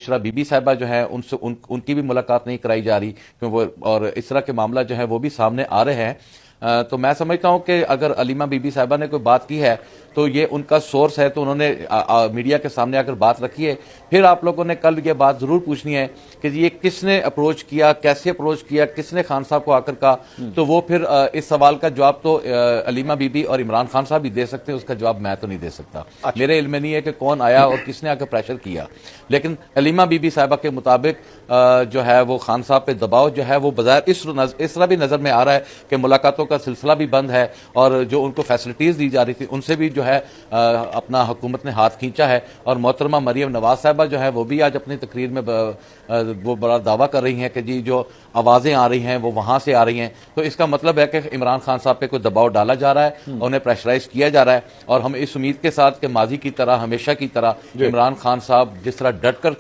इशरा बीबी साहिबा जो है उनसे उनकी भी मुलाकात नहीं कराई जा रही क्यों वो, और इस तरह के मामला जो है वो भी सामने आ रहे हैं। तो मैं समझता हूं कि अगर अलीमा बीबी साहिबा ने कोई बात की है तो ये उनका सोर्स है, तो उन्होंने मीडिया के सामने आकर बात रखी है। फिर आप लोगों ने कल ये बात जरूर पूछनी है कि ये किसने अप्रोच किया, कैसे अप्रोच किया, किसने खान साहब को आकर कहा। तो वो फिर इस सवाल का जवाब तो अलीमा बीबी और इमरान खान साहब भी दे सकते हैं, उसका जवाब मैं तो नहीं दे सकता। अच्छा। मेरे इल्म में नहीं है कि कौन आया और किसने आकर प्रेशर किया, लेकिन अलीमा बीबी साहिबा के मुताबिक जो है वो खान साहब पे दबाव जो है वो बजाय इस तरह भी नजर में आ रहा है कि मुलाकातों का सिलसिला भी बंद है और जो उनको फैसिलिटीज दी जा रही थी उनसे भी जो है अपना हुकूमत ने हाथ खींचा है। और मोहतरमा मरियम नवाज साहबा जो है वो भी आज अपनी तकरीर में वो बड़ा दावा कर रही हैं कि जी जो आवाजें आ रही हैं वो वहां से आ रही हैं। तो इसका मतलब है कि इमरान खान साहब पे कोई दबाव डाला जा रहा है, उन्हें प्रेशराइज किया जा रहा है। और हम इस उम्मीद के साथ कि माजी की तरह हमेशा की तरह इमरान खान साहब जिस तरह डट कर